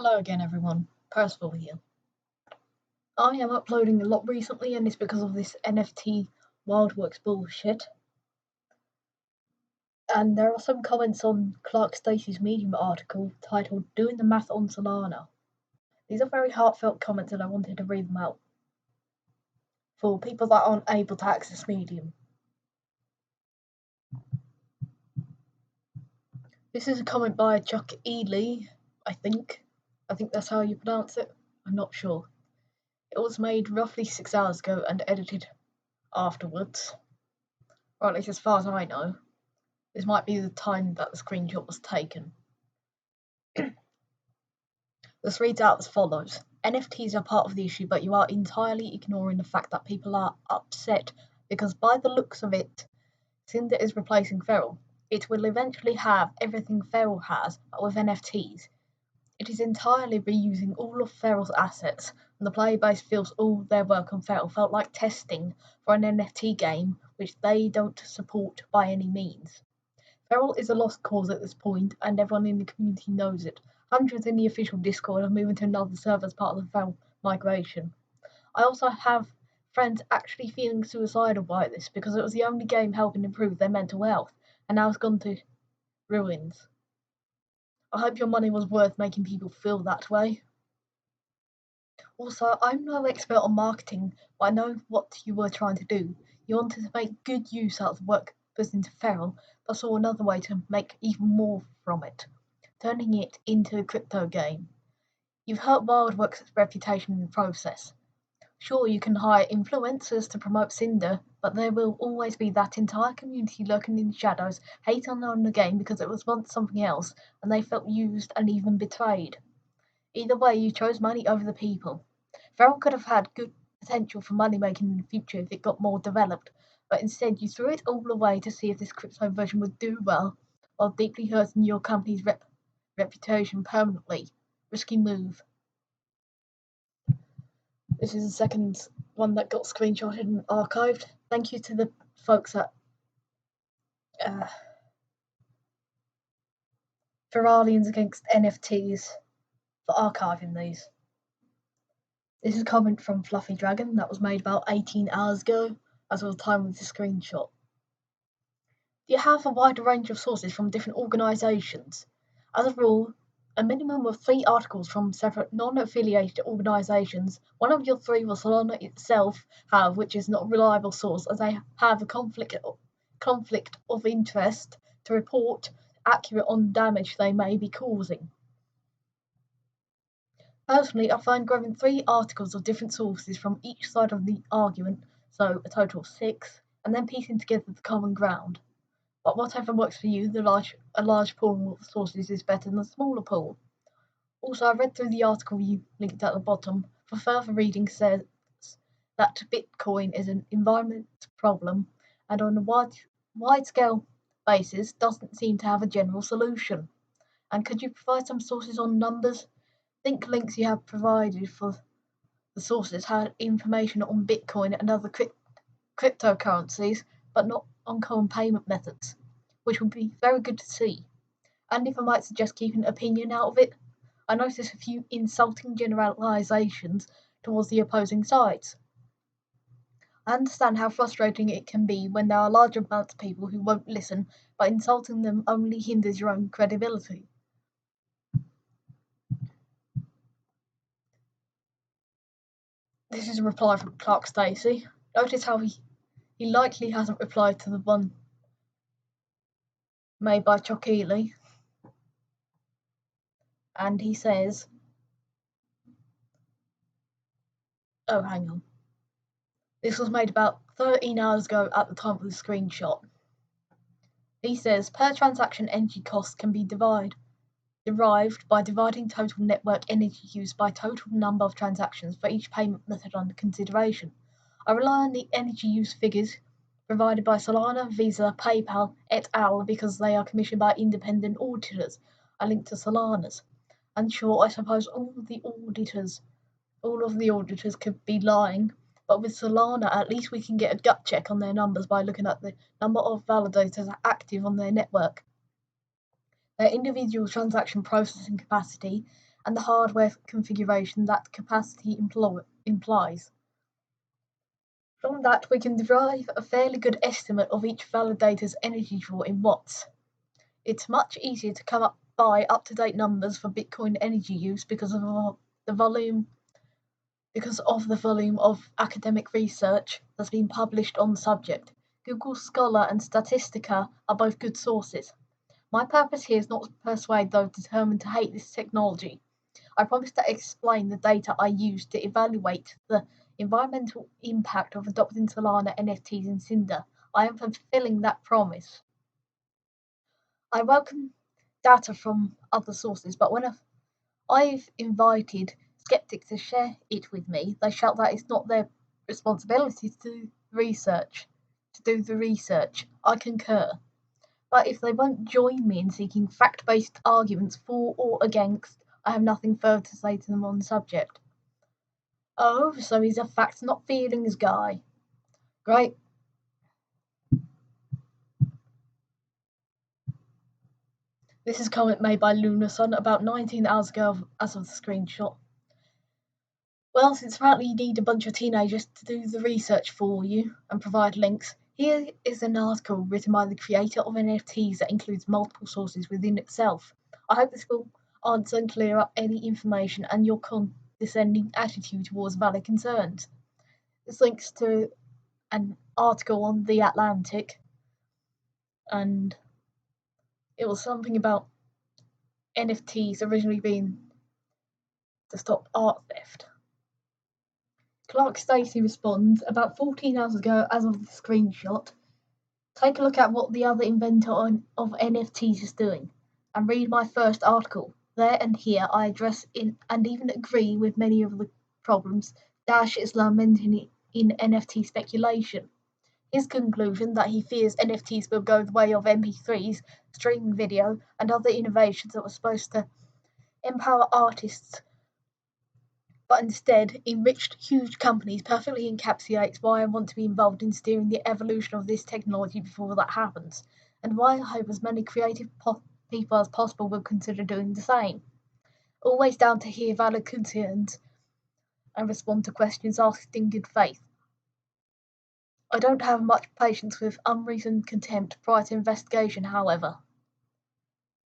Hello again, everyone. Percival here. I am uploading a lot recently, and it's because of this NFT Wildworks bullshit. And there are some comments on Stacy's Medium article titled "Doing the Math on Solana." These are very heartfelt comments, and I wanted to read them out for people that aren't able to access Medium. This is a comment by Chuck Ely, I think. I think that's how you pronounce it. I'm not sure. It was made roughly 6 hours ago and edited afterwards. Or at least as far as I know. This might be the time that the screenshot was taken. This reads out as follows. NFTs are part of the issue, but you are entirely ignoring the fact that people are upset because by the looks of it, Cinder is replacing fer.al. It will eventually have everything fer.al has, but with NFTs. It is entirely reusing all of fer.al's assets, and the player base feels all their work on fer.al felt like testing for an NFT game which they don't support by any means. fer.al is a lost cause at this point, and everyone in the community knows it. Hundreds in the official Discord are moving to another server as part of the fer.al migration. I also have friends actually feeling suicidal by this because it was the only game helping improve their mental health, and now it's gone to ruins. I hope your money was worth making people feel that way. Also, I'm no expert on marketing, but I know what you were trying to do. You wanted to make good use out of the work put into fer.al, but saw another way to make even more from it, turning it into a crypto game. You've hurt Wildworks' reputation in the process. Sure, you can hire influencers to promote Cinder, but there will always be that entire community lurking in the shadows, hating on the game because it was once something else, and they felt used and even betrayed. Either way, you chose money over the people. fer.al could have had good potential for money making in the future if it got more developed, but instead you threw it all away to see if this crypto version would do well, while deeply hurting your company's reputation permanently. Risky move. This is the second one that got screenshotted and archived. Thank you to the folks at Feralians Against NFTs for archiving these. This is a comment from Fluffy Dragon that was made about 18 hours ago, as of the time of the screenshot. You have a wide range of sources from different organisations. As a rule, a minimum of 3 articles from separate non-affiliated organisations. One of your 3 will Solana itself have, which is not a reliable source, as they have a conflict of interest to report accurate on damage they may be causing. Personally, I find grabbing 3 articles of different sources from each side of the argument, so a total of 6, and then piecing together the common ground. But whatever works for you, a large pool of sources is better than a smaller pool. Also, I read through the article you linked at the bottom. For further reading says that Bitcoin is an environment problem and on a wide-scale basis doesn't seem to have a general solution. And could you provide some sources on numbers? Think links you have provided for the sources had information on Bitcoin and other cryptocurrencies, but not on common payment methods, which would be very good to see. And if I might suggest keeping opinion out of it, I noticed a few insulting generalizations towards the opposing sides. I understand how frustrating it can be when there are large amounts of people who won't listen, but insulting them only hinders your own credibility. This is a reply from Stacy. Notice how he likely hasn't replied to the one made by Chuck Ely. And he says, oh, hang on. This was made about 13 hours ago at the time of the screenshot. He says, per transaction energy cost can be derived by dividing total network energy used by total number of transactions for each payment method under consideration. I rely on the energy use figures provided by Solana, Visa, PayPal, et al. Because they are commissioned by independent auditors. I link to Solana's. And sure, I suppose all of the auditors could be lying, but with Solana, at least we can get a gut check on their numbers by looking at the number of validators active on their network, their individual transaction processing capacity, and the hardware configuration that capacity implies. From that, we can derive a fairly good estimate of each validator's energy draw in watts. It's much easier to come up by up-to-date numbers for Bitcoin energy use because of the volume of academic research that's been published on the subject. Google Scholar and Statistica are both good sources. My purpose here is not to persuade those determined to hate this technology. I promise to explain the data I used to evaluate the environmental impact of adopting Solana NFTs in Cinder. I am fulfilling that promise. I welcome data from other sources, but when I've invited skeptics to share it with me, they shout that it's not their responsibility to do the research. I concur. But if they won't join me in seeking fact-based arguments for or against, I have nothing further to say to them on the subject. Oh, so he's a facts not feelings guy. Great. This is a comment made by Lunason about 19 hours ago as of the screenshot. Well, since apparently you need a bunch of teenagers to do the research for you and provide links, here is an article written by the creator of NFTs that includes multiple sources within itself. I hope this will answer and clear up any information and your condescending attitude towards valid concerns. This links to an article on The Atlantic, and it was something about NFTs originally being to stop art theft. Clark Stacy responds, about 14 hours ago as of the screenshot, take a look at what the other inventor of NFTs is doing, and read my first article. There and here I address and even agree with many of the problems Dash is lamenting in NFT speculation. His conclusion that he fears NFTs will go the way of MP3s, streaming video, and other innovations that were supposed to empower artists but instead enriched huge companies perfectly encapsulates why I want to be involved in steering the evolution of this technology before that happens, and why I hope as many creative people as possible will consider doing the same. Always down to hear valid concerns and respond to questions asked in good faith. I don't have much patience with unreasoned contempt prior to investigation, however.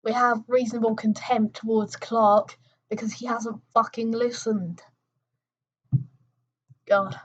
We have reasonable contempt towards Clark because he hasn't fucking listened. God.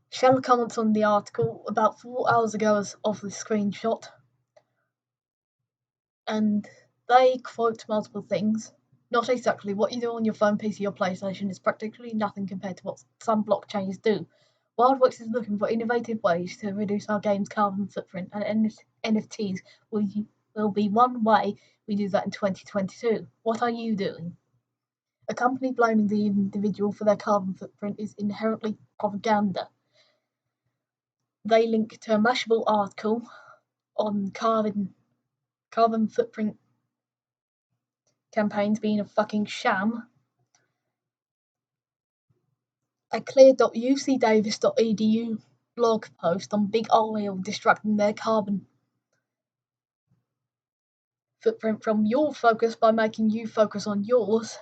Shell comments on the article about 4 hours ago of the screenshot, and they quote multiple things. Not exactly what you do on your phone, PC, or PlayStation is practically nothing compared to what some blockchains do. Wildworks is looking for innovative ways to reduce our game's carbon footprint, and NFTs will be one way we do that in 2022. What are you doing? A company blaming the individual for their carbon footprint is inherently propaganda. They link to a Mashable article on carbon footprint campaigns being a fucking sham. A clear.ucdavis.edu blog post on Big Oil distracting their carbon footprint from your focus by making you focus on yours,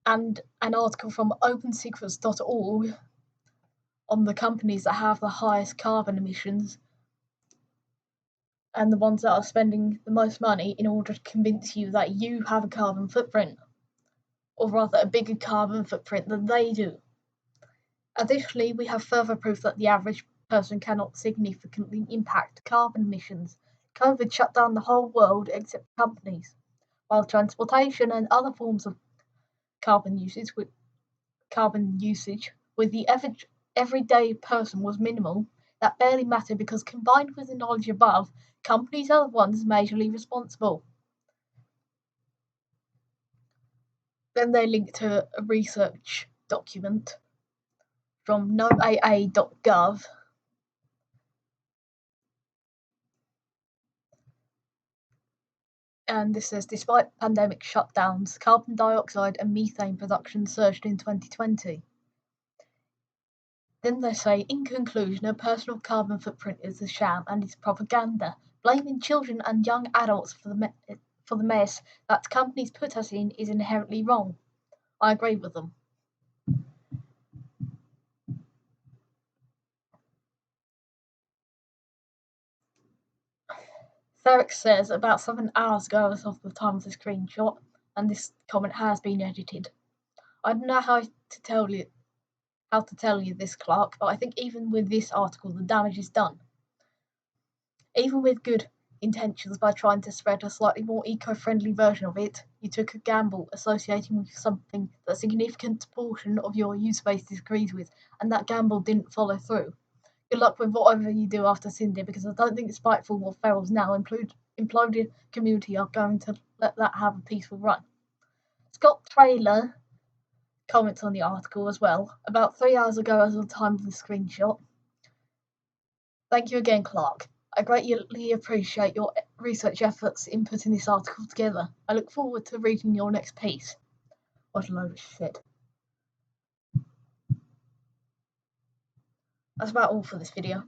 and an article from opensecrets.org on the companies that have the highest carbon emissions and the ones that are spending the most money in order to convince you that you have a carbon footprint, or rather a bigger carbon footprint than they do. Additionally, we have further proof that the average person cannot significantly impact carbon emissions. COVID shut down the whole world except companies, while transportation and other forms of carbon usage with the everyday person was minimal. That barely mattered because combined with the knowledge above, companies are the ones majorly responsible. Then they link to a research document from noaa.gov. And this says, despite pandemic shutdowns, carbon dioxide and methane production surged in 2020. Then they say, in conclusion, a personal carbon footprint is a sham and is propaganda. Blaming children and young adults for the mess that companies put us in is inherently wrong. I agree with them. Therick says about 7 hours ago as of the time of the screenshot, and this comment has been edited. I don't know how to tell you this, Clark, but I think even with this article the damage is done. Even with good intentions by trying to spread a slightly more eco-friendly version of it, you took a gamble associating with something that a significant portion of your user base disagrees with, and that gamble didn't follow through. Good luck with whatever you do after Cindy, because I don't think Spiteful or Feral's now imploded community are going to let that have a peaceful run. Scott Trailer comments on the article as well, about 3 hours ago as of the time of the screenshot. Thank you again, Clark. I greatly appreciate your research efforts in putting this article together. I look forward to reading your next piece. What a load of shit. That's about all for this video.